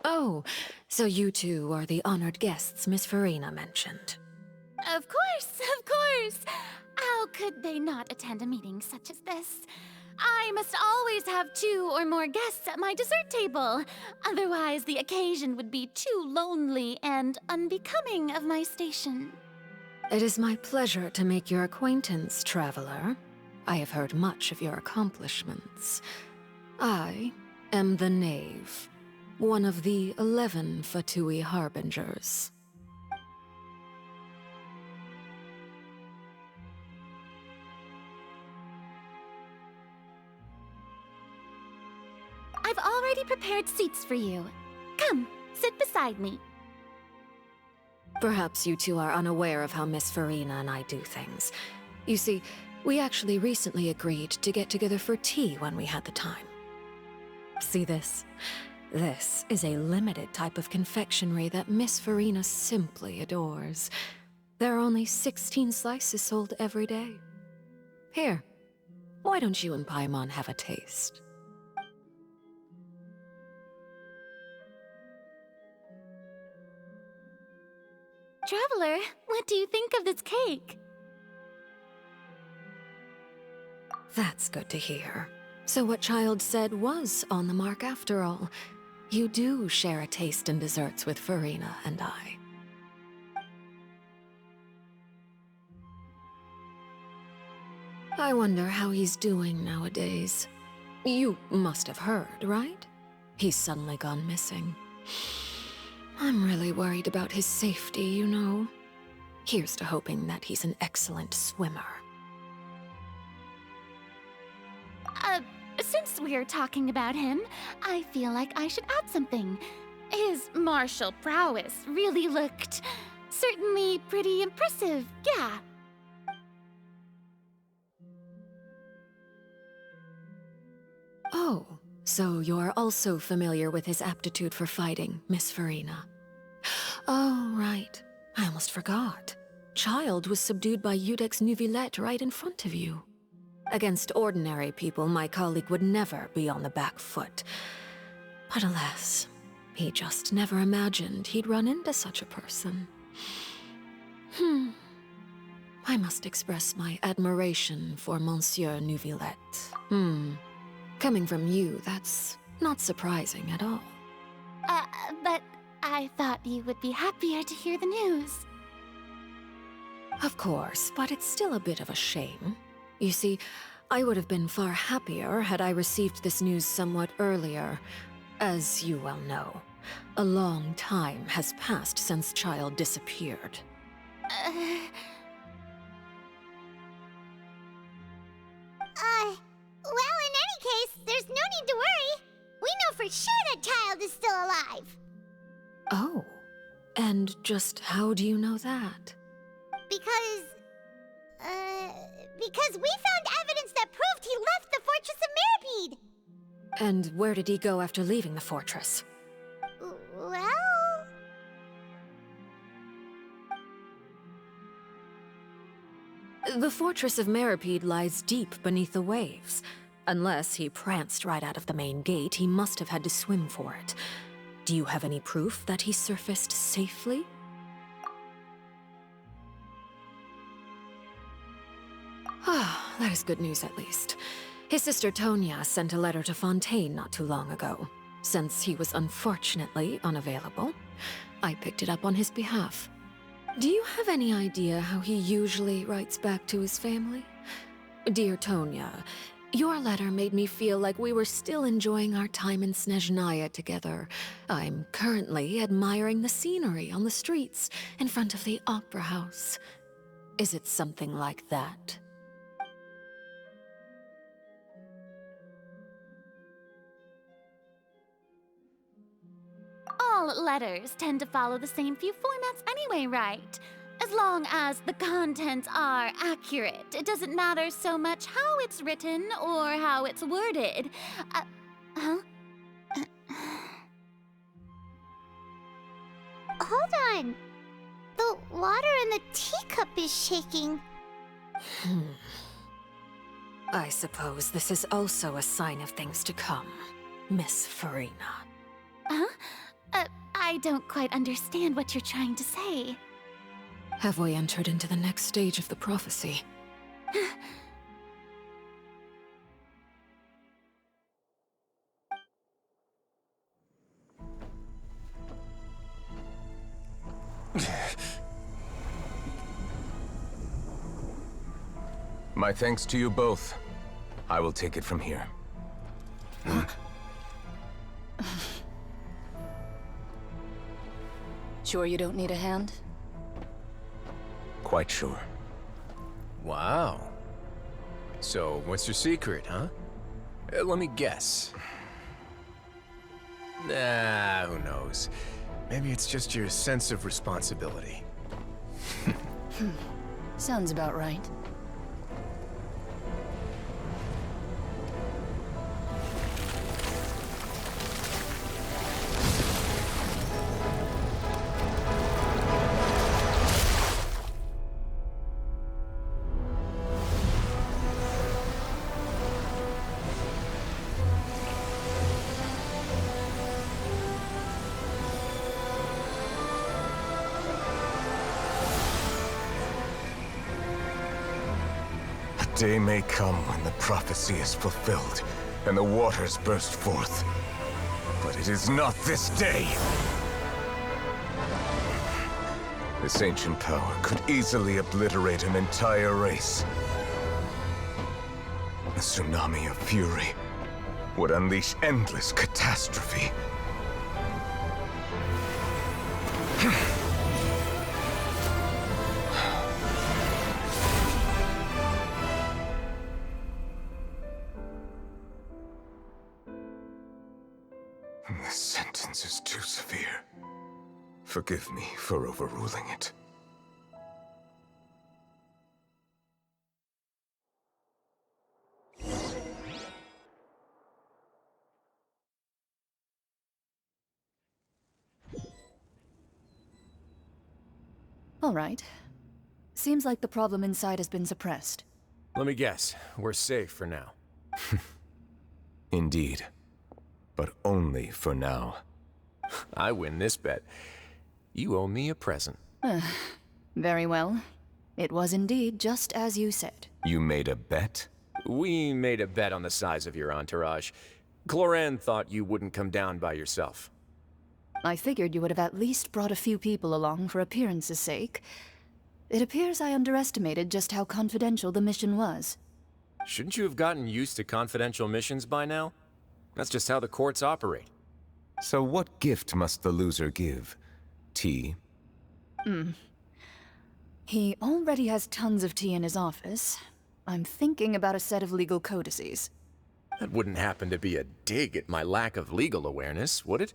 Oh, so you two are the honored guests Miss Furina mentioned. Of course, of course! How could they not attend a meeting such as this? I must always have 2 or more guests at my dessert table. Otherwise, the occasion would be too lonely and unbecoming of my station. It is my pleasure to make your acquaintance, traveler. I have heard much of your accomplishments. I am the Knave, one of the 11 Fatui Harbingers. I've already prepared seats for you. Come, sit beside me. Perhaps you two are unaware of how Miss Furina and I do things. You see, we actually recently agreed to get together for tea when we had the time. See this? This is a limited type of confectionery that Miss Furina simply adores. There are only 16 slices sold every day. Here, why don't you and Paimon have a taste? Traveler, what do you think of this cake? That's good to hear. So what Childe said was on the mark after all. You do share a taste in desserts with Furina and I. I wonder how he's doing nowadays. You must have heard, right? He's suddenly gone missing. I'm really worried about his safety, you know. Here's to hoping that he's an excellent swimmer. Since we're talking about him, I feel like I should add something. His martial prowess really looked certainly pretty impressive, yeah. Oh, so you're also familiar with his aptitude for fighting, Miss Furina. Oh, right. I almost forgot. Childe was subdued by Udex Neuvillette right in front of you. Against ordinary people, my colleague would never be on the back foot. But alas, he just never imagined he'd run into such a person. I must express my admiration for Monsieur Neuvillette. Coming from you, that's not surprising at all. But I thought you would be happier to hear the news. Of course, but it's still a bit of a shame. You see, I would have been far happier had I received this news somewhat earlier. As you well know, a long time has passed since Childe disappeared. Well, in any case, there's no need to worry. We know for sure that Childe is still alive. Oh, and just how do you know that? Because we found evidence that proved he left the Fortress of Meripede. And where did he go after leaving the fortress? Well... The Fortress of Meripede lies deep beneath the waves. Unless he pranced right out of the main gate, he must have had to swim for it. Do you have any proof that he surfaced safely? Ah, that is good news at least. His sister Tonya sent a letter to Fontaine not too long ago. Since he was unfortunately unavailable, I picked it up on his behalf. Do you have any idea how he usually writes back to his family? Dear Tonya, your letter made me feel like we were still enjoying our time in Snezhnaya together. I'm currently admiring the scenery on the streets in front of the opera house. Is it something like that? All letters tend to follow the same few formats anyway, right? As long as the contents are accurate, it doesn't matter so much how it's written or how it's worded. Huh? Hold on. The water in the teacup is shaking. I suppose this is also a sign of things to come, Miss Furina. Huh? I don't quite understand what you're trying to say. Have we entered into the next stage of the prophecy? My thanks to you both. I will take it from here. Sure you don't need a hand? Quite sure. Wow. So, what's your secret, huh? Let me guess. Nah, who knows? Maybe it's just your sense of responsibility. Sounds about right. A day may come when the prophecy is fulfilled, and the waters burst forth. But it is not this day! This ancient power could easily obliterate an entire race. A tsunami of fury would unleash endless catastrophe. This sentence is too severe. Forgive me for overruling it. All right. Seems like the problem inside has been suppressed. Let me guess, we're safe for now. Indeed. But only for now. I win this bet. You owe me a present. Very well. It was indeed just as you said. You made a bet? We made a bet on the size of your entourage. Cloran thought you wouldn't come down by yourself. I figured you would have at least brought a few people along for appearance's sake. It appears I underestimated just how confidential the mission was. Shouldn't you have gotten used to confidential missions by now? That's just how the courts operate. So what gift must the loser give? Tea? He already has tons of tea in his office. I'm thinking about a set of legal codices. That wouldn't happen to be a dig at my lack of legal awareness, would it?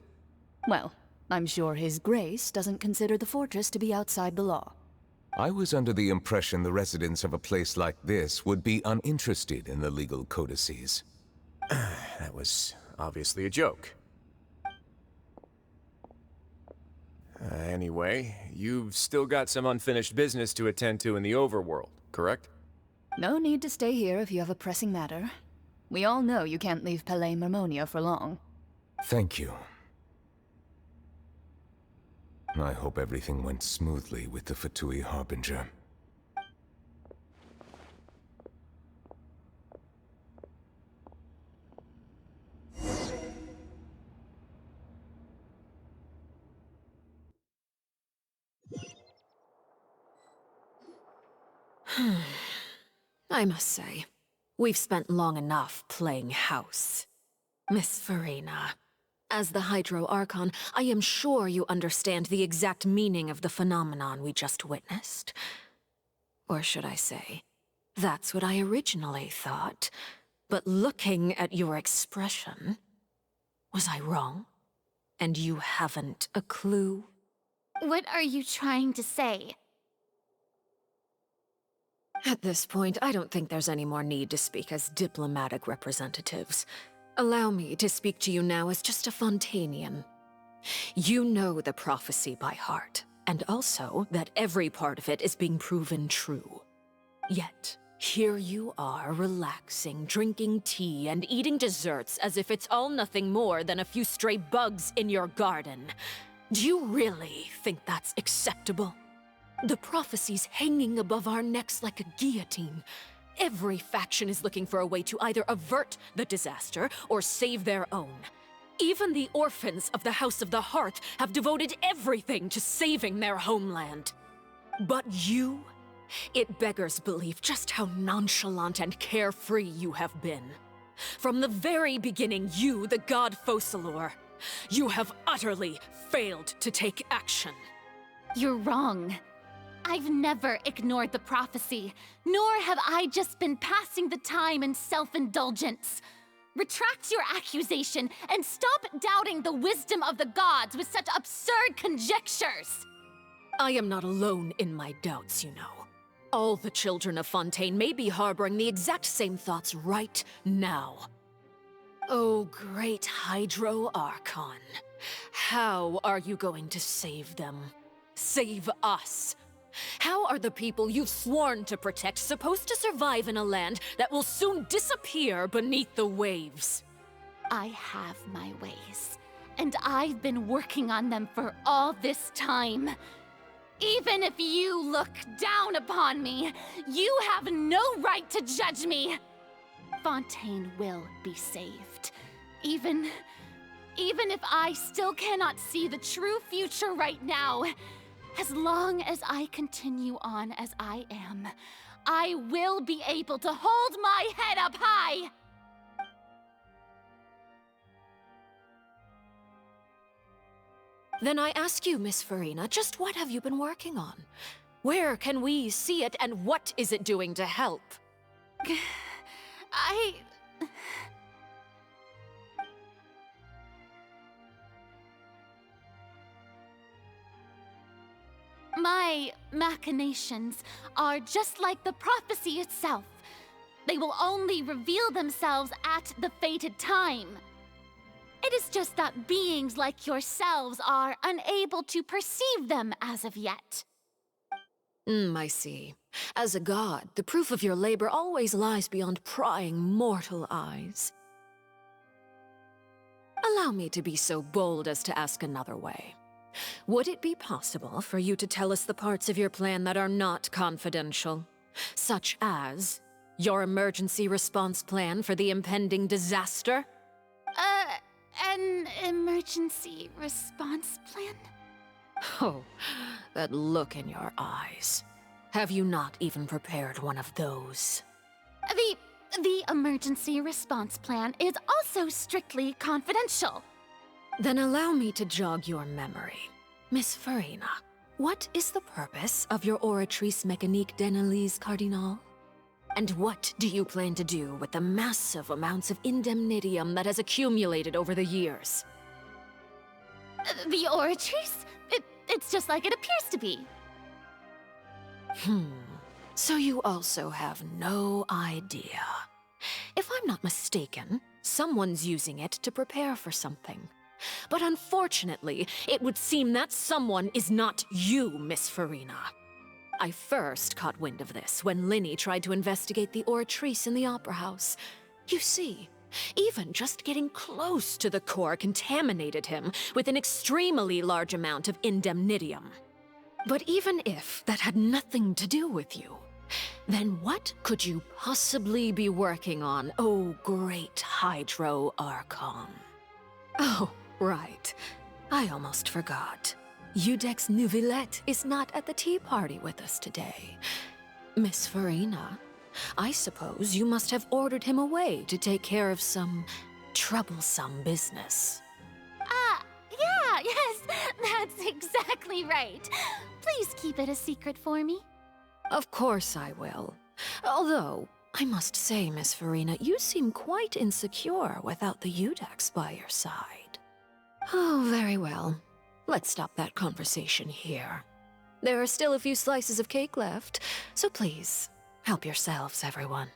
Well, I'm sure His Grace doesn't consider the fortress to be outside the law. I was under the impression the residents of a place like this would be uninterested in the legal codices. That was obviously a joke. Anyway, you've still got some unfinished business to attend to in the overworld, correct? No need to stay here if you have a pressing matter. We all know you can't leave Palais Mermonia for long. Thank you. I hope everything went smoothly with the Fatui Harbinger. I must say, we've spent long enough playing house. Miss Furina, as the Hydro Archon, I am sure you understand the exact meaning of the phenomenon we just witnessed. Or should I say, that's what I originally thought. But looking at your expression, was I wrong? And you haven't a clue? What are you trying to say? At this point, I don't think there's any more need to speak as diplomatic representatives. Allow me to speak to you now as just a Fontainian. You know the prophecy by heart, and also that every part of it is being proven true. Yet, here you are relaxing, drinking tea, and eating desserts as if it's all nothing more than a few stray bugs in your garden. Do you really think that's acceptable? The prophecy's hanging above our necks like a guillotine. Every faction is looking for a way to either avert the disaster or save their own. Even the orphans of the House of the Hearth have devoted everything to saving their homeland. But you? It beggars belief just how nonchalant and carefree you have been. From the very beginning, you, the god Focalor, you have utterly failed to take action. You're wrong. I've never ignored the prophecy, nor have I just been passing the time in self-indulgence. Retract your accusation and stop doubting the wisdom of the gods with such absurd conjectures! I am not alone in my doubts, you know. All the children of Fontaine may be harboring the exact same thoughts right now. Oh, great Hydro Archon. How are you going to save them? Save us? How are the people you've sworn to protect supposed to survive in a land that will soon disappear beneath the waves? I have my ways, and I've been working on them for all this time. Even if you look down upon me, you have no right to judge me! Fontaine will be saved. Even if I still cannot see the true future right now, as long as I continue on as I am, I will be able to hold my head up high! Then I ask you, Miss Furina, just what have you been working on? Where can we see it, and what is it doing to help? My machinations are just like the prophecy itself. They will only reveal themselves at the fated time. It is just that beings like yourselves are unable to perceive them as of yet. I see. As a god, the proof of your labor always lies beyond prying mortal eyes. Allow me to be so bold as to ask another way. Would it be possible for you to tell us the parts of your plan that are not confidential? Such as your emergency response plan for the impending disaster? An emergency response plan? Oh, that look in your eyes. Have you not even prepared one of those? The emergency response plan is also strictly confidential. Then allow me to jog your memory. Miss Furina, what is the purpose of your Oratrice Mécanique d'Annelise Cardinal? And what do you plan to do with the massive amounts of indemnitium that has accumulated over the years? The Oratrice? It's just like it appears to be. So you also have no idea. If I'm not mistaken, someone's using it to prepare for something. But unfortunately, it would seem that someone is not you, Miss Furina. I first caught wind of this when Linny tried to investigate the Oratrice in the Opera House. You see, even just getting close to the core contaminated him with an extremely large amount of indemnitium. But even if that had nothing to do with you, then what could you possibly be working on, oh great Hydro Archon? Oh, right. I almost forgot. Udex Nouvillette is not at the tea party with us today. Miss Furina, I suppose you must have ordered him away to take care of some troublesome business. Yeah, yes, that's exactly right. Please keep it a secret for me. Of course I will. Although, I must say, Miss Furina, you seem quite insecure without the Udex by your side. Oh, very well. Let's stop that conversation here. There are still a few slices of cake left, so please, help yourselves, everyone.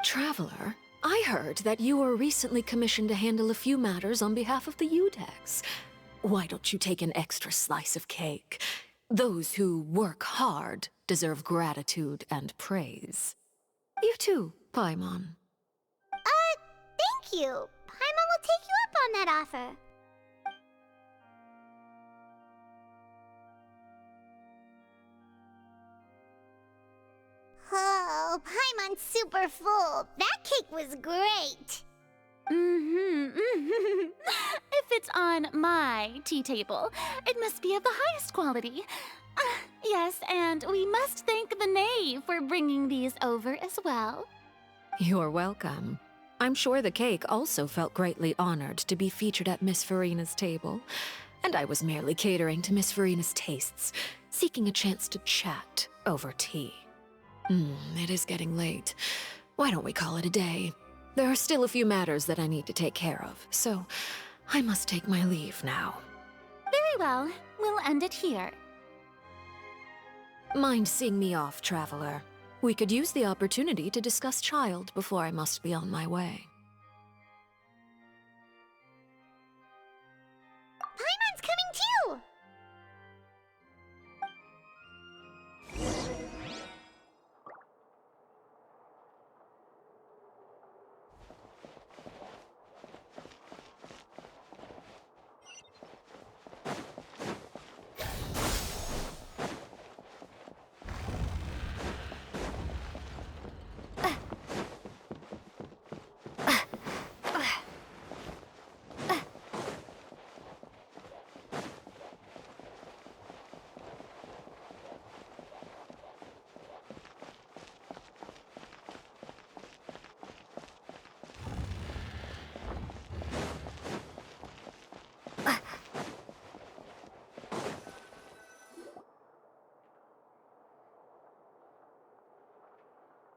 Traveler, I heard that you were recently commissioned to handle a few matters on behalf of the Udex. why don't you take an extra slice of cake? Those who work hard deserve gratitude and praise. You too, Paimon. Thank you. Paimon will take you up on that offer. Oh, Paimon's super full. That cake was great. If it's on my tea table, it must be of the highest quality. Yes, and we must thank the Knave for bringing these over as well. You're welcome. I'm sure the cake also felt greatly honored to be featured at Miss Furina's table. And I was merely catering to Miss Furina's tastes, seeking a chance to chat over tea. It is getting late. Why don't we call it a day? There are still a few matters that I need to take care of, so I must take my leave now. Very well. We'll end it here. Mind seeing me off, traveler? We could use the opportunity to discuss Childe before I must be on my way. Paimon's coming too!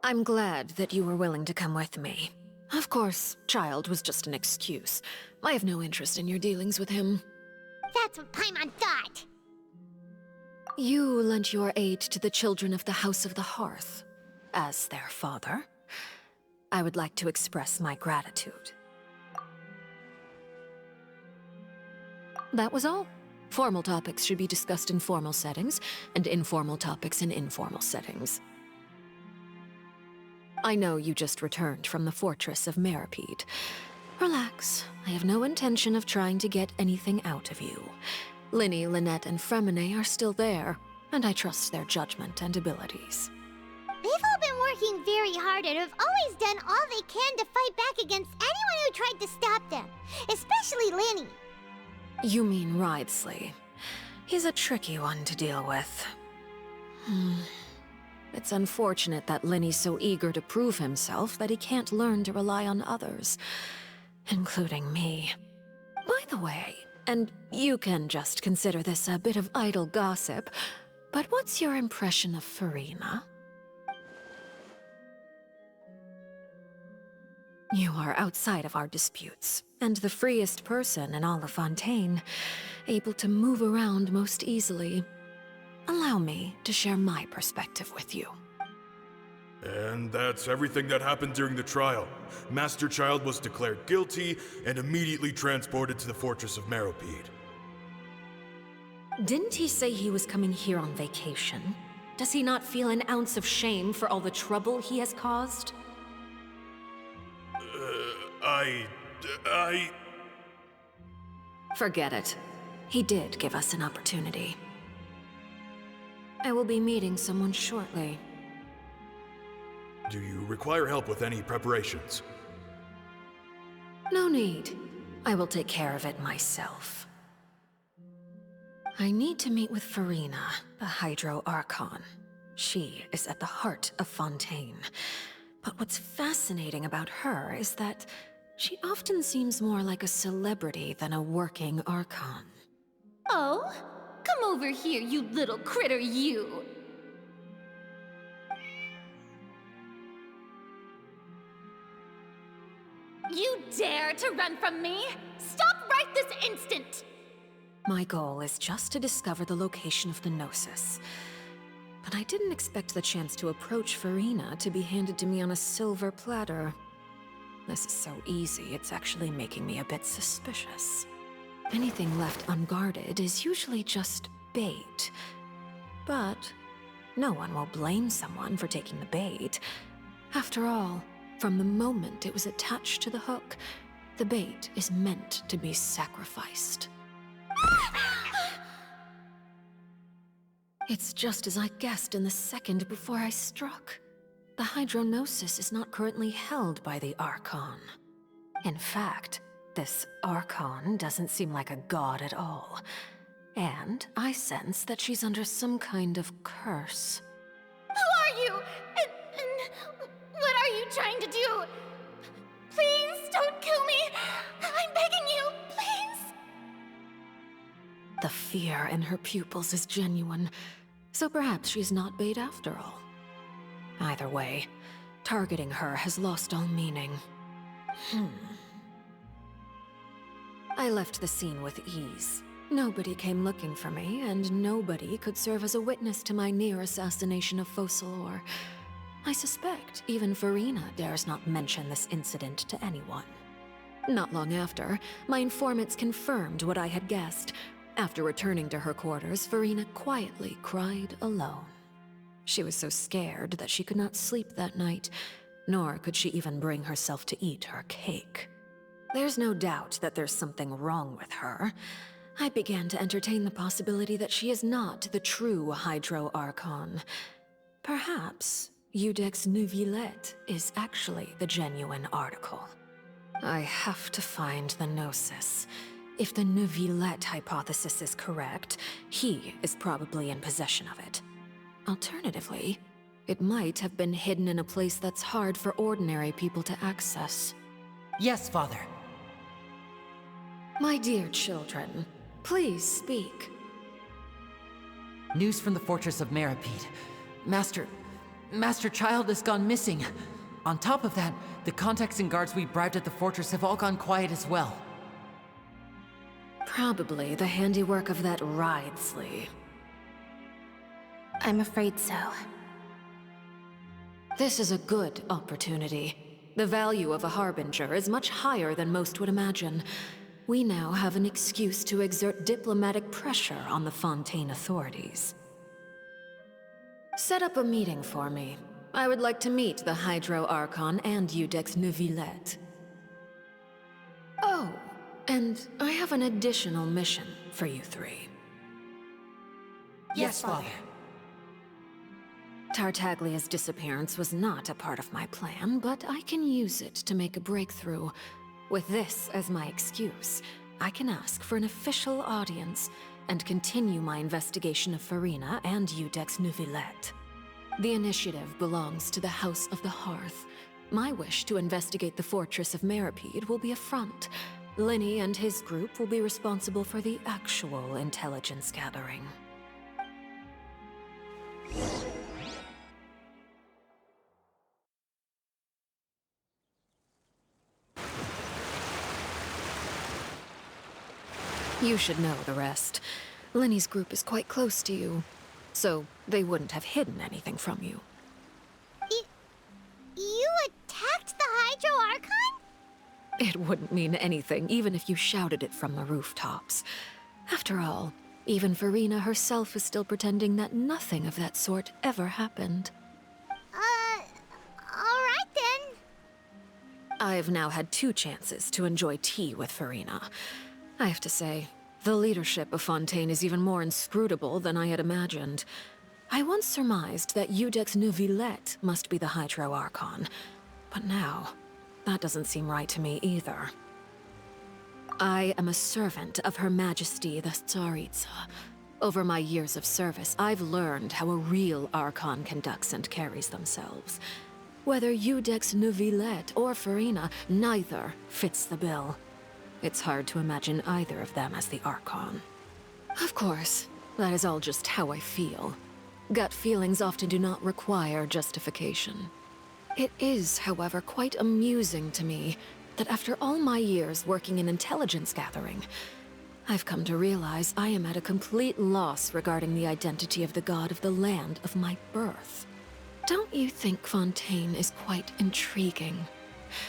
I'm glad that you were willing to come with me. Of course, Childe was just an excuse. I have no interest in your dealings with him. That's what Paimon thought. You lent your aid to the children of the House of the Hearth. As their father, I would like to express my gratitude. That was all. Formal topics should be discussed in formal settings, and informal topics in informal settings. I know you just returned from the fortress of Meripede. Relax. I have no intention of trying to get anything out of you. Linny, Lynette, and Fremine are still there, and I trust their judgment and abilities. They've all been working very hard and have always done all they can to fight back against anyone who tried to stop them, especially Linny. You mean Wriothesley. He's a tricky one to deal with. It's unfortunate that Linny's so eager to prove himself that he can't learn to rely on others, including me. By the way, and you can just consider this a bit of idle gossip, but what's your impression of Furina? You are outside of our disputes, and the freest person in all of Fontaine, able to move around most easily. Allow me to share my perspective with you. And that's everything that happened during the trial. Master Childe was declared guilty and immediately transported to the Fortress of Meripede. Didn't he say he was coming here on vacation? Does he not feel an ounce of shame for all the trouble he has caused? Forget it. He did give us an opportunity. I will be meeting someone shortly. Do you require help with any preparations? No need. I will take care of it myself. I need to meet with Furina, the Hydro Archon. She is at the heart of Fontaine. But what's fascinating about her is that she often seems more like a celebrity than a working Archon. Oh? Come over here, you little critter, you! You dare to run from me? Stop right this instant! My goal is just to discover the location of the Gnosis. But I didn't expect the chance to approach Furina to be handed to me on a silver platter. This is so easy, it's actually making me a bit suspicious. Anything left unguarded is usually just bait. But no one will blame someone for taking the bait. After all, from the moment it was attached to the hook, the bait is meant to be sacrificed. It's just as I guessed in the second before I struck. The hydronosis is not currently held by the Archon. In fact, this Archon doesn't seem like a god at all. And I sense that she's under some kind of curse. Who are you? And what are you trying to do? Please don't kill me. I'm begging you, please. The fear in her pupils is genuine, so perhaps she's not bait after all. Either way, targeting her has lost all meaning. I left the scene with ease. Nobody came looking for me, and nobody could serve as a witness to my near assassination of Focalor. I suspect even Furina dares not mention this incident to anyone. Not long after, my informants confirmed what I had guessed. After returning to her quarters, Furina quietly cried alone. She was so scared that she could not sleep that night, nor could she even bring herself to eat her cake. There's no doubt that there's something wrong with her. I began to entertain the possibility that she is not the true Hydro Archon. Perhaps Iudex Neuvillette is actually the genuine article. I have to find the Gnosis. If the Neuvillette hypothesis is correct, he is probably in possession of it. Alternatively, it might have been hidden in a place that's hard for ordinary people to access. Yes, Father. My dear children, please speak. News from the fortress of Meripede. Master Childe has gone missing. On top of that, the contacts and guards we bribed at the fortress have all gone quiet as well. Probably the handiwork of that Ridesley. I'm afraid so. This is a good opportunity. The value of a Harbinger is much higher than most would imagine. We now have an excuse to exert diplomatic pressure on the Fontaine authorities. Set up a meeting for me. I would like to meet the Hydro Archon and Iudex Neuvillette. Oh, and I have an additional mission for you three. Yes, Father. Tartaglia's disappearance was not a part of my plan, but I can use it to make a breakthrough. With this as my excuse, I can ask for an official audience and continue my investigation of Furina and Iudex Neuvillette. The initiative belongs to the House of the Hearth. My wish to investigate the fortress of Meripede will be a front. Linny and his group will be responsible for the actual intelligence gathering. You should know the rest. Linny's group is quite close to you, so they wouldn't have hidden anything from you. You attacked the Hydro Archon? It wouldn't mean anything, even if you shouted it from the rooftops. After all, even Furina herself is still pretending that nothing of that sort ever happened. Alright then. I've now had 2 chances to enjoy tea with Furina. I have to say, the leadership of Fontaine is even more inscrutable than I had imagined. I once surmised that Iudex Neuvillette must be the Hydro Archon, but now, that doesn't seem right to me either. I am a servant of Her Majesty the Tsaritsa. Over my years of service, I've learned how a real Archon conducts and carries themselves. Whether Iudex Neuvillette or Furina, neither fits the bill. It's hard to imagine either of them as the Archon. Of course, that is all just how I feel. Gut feelings often do not require justification. It is, however, quite amusing to me that after all my years working in intelligence gathering, I've come to realize I am at a complete loss regarding the identity of the god of the land of my birth. Don't you think Fontaine is quite intriguing?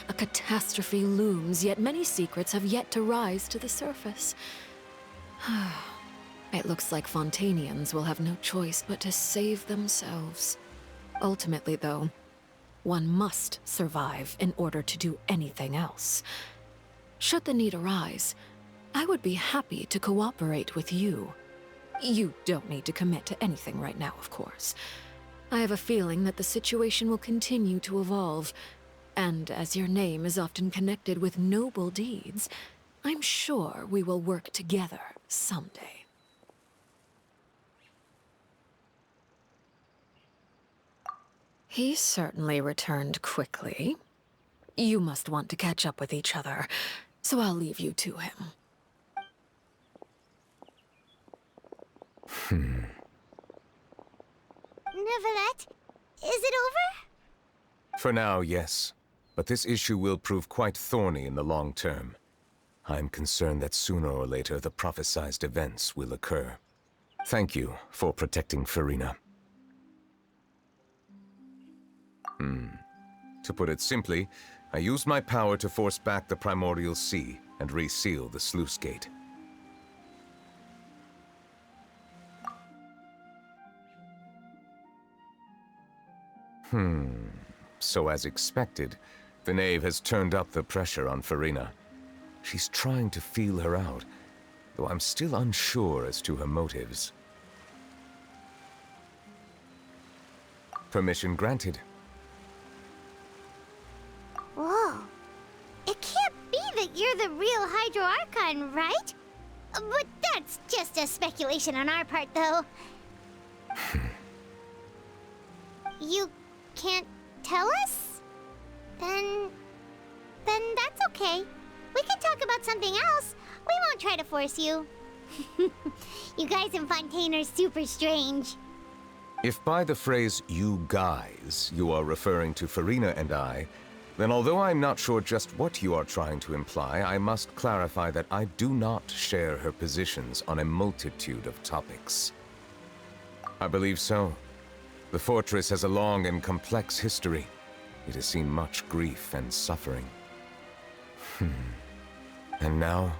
A catastrophe looms, yet many secrets have yet to rise to the surface. It looks like Fontainians will have no choice but to save themselves. Ultimately, though, one must survive in order to do anything else. Should the need arise, I would be happy to cooperate with you. You don't need to commit to anything right now, of course. I have a feeling that the situation will continue to evolve, and as your name is often connected with noble deeds, I'm sure we will work together someday. He certainly returned quickly. You must want to catch up with each other, so I'll leave you to him. Neuvillette, is it over? For now, yes. But this issue will prove quite thorny in the long term. I'm concerned that sooner or later the prophesized events will occur. Thank you for protecting Furina. To put it simply, I used my power to force back the primordial sea and reseal the sluice gate. So as expected, the Knave has turned up the pressure on Furina. She's trying to feel her out, though I'm still unsure as to her motives. Permission granted. Whoa. It can't be that you're the real Hydro Archon, right? But that's just a speculation on our part, though. You can't tell us? Then that's okay. We can talk about something else. We won't try to force you. You guys in Fontaine are super strange. If by the phrase, "you guys," you are referring to Furina and I, then although I'm not sure just what you are trying to imply, I must clarify that I do not share her positions on a multitude of topics. I believe so. The fortress has a long and complex history. It has seen much grief and suffering. And now,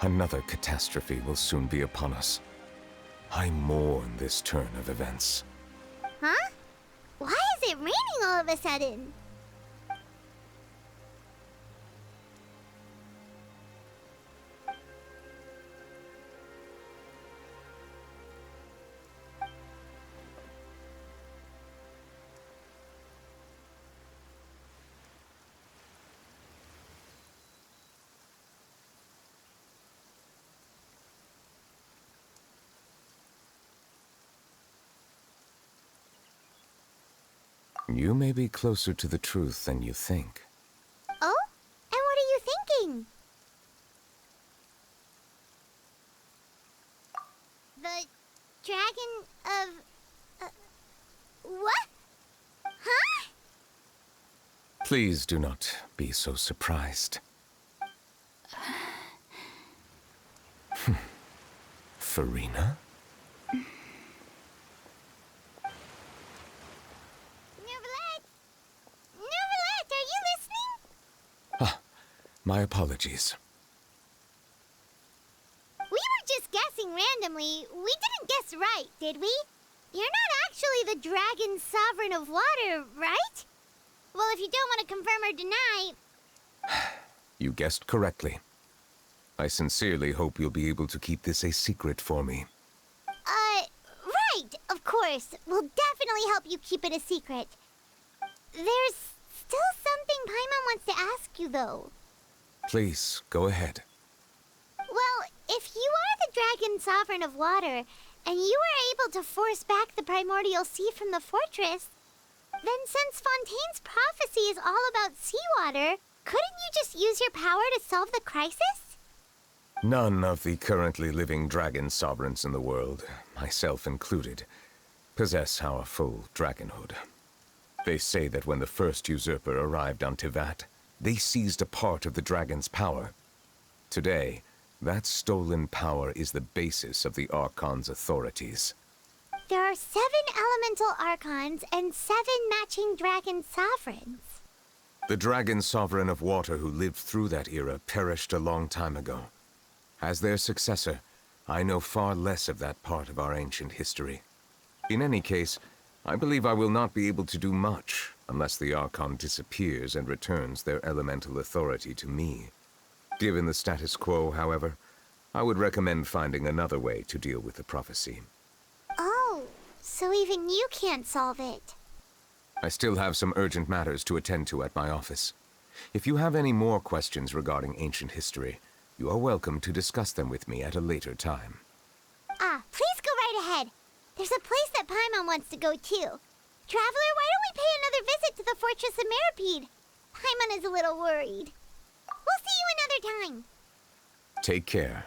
another catastrophe will soon be upon us. I mourn this turn of events. Huh? Why is it raining all of a sudden? You may be closer to the truth than you think. Oh? And what are you thinking? The dragon of... what? Huh? Please do not be so surprised. Furina? Neuvillette, are you listening? My apologies. We were just guessing randomly. We didn't guess right, did we? You're not actually the dragon sovereign of water, right? Well, if you don't want to confirm or deny... You guessed correctly. I sincerely hope you'll be able to keep this a secret for me. Right, of course. We'll definitely help you keep it a secret. There's still something Paimon wants to ask you, though. Please, go ahead. Well, if you are the dragon sovereign of water, and you were able to force back the primordial sea from the fortress, then since Fontaine's prophecy is all about seawater, couldn't you just use your power to solve the crisis? None of the currently living dragon sovereigns in the world, myself included, possess our full dragonhood. They say that when the first usurper arrived on Tivat, they seized a part of the dragon's power. Today, that stolen power is the basis of the Archon's authorities. There are 7 elemental Archons and 7 matching dragon sovereigns. The dragon sovereign of water who lived through that era perished a long time ago. As their successor, I know far less of that part of our ancient history. In any case, I believe I will not be able to do much unless the Archon disappears and returns their elemental authority to me. Given the status quo, however, I would recommend finding another way to deal with the prophecy. Oh, so even you can't solve it. I still have some urgent matters to attend to at my office. If you have any more questions regarding ancient history, you are welcome to discuss them with me at a later time. Please go right ahead. There's a place that Paimon wants to go too. Traveler, why don't we pay another visit to the Fortress of Meropide? Paimon is a little worried. We'll see you another time. Take care.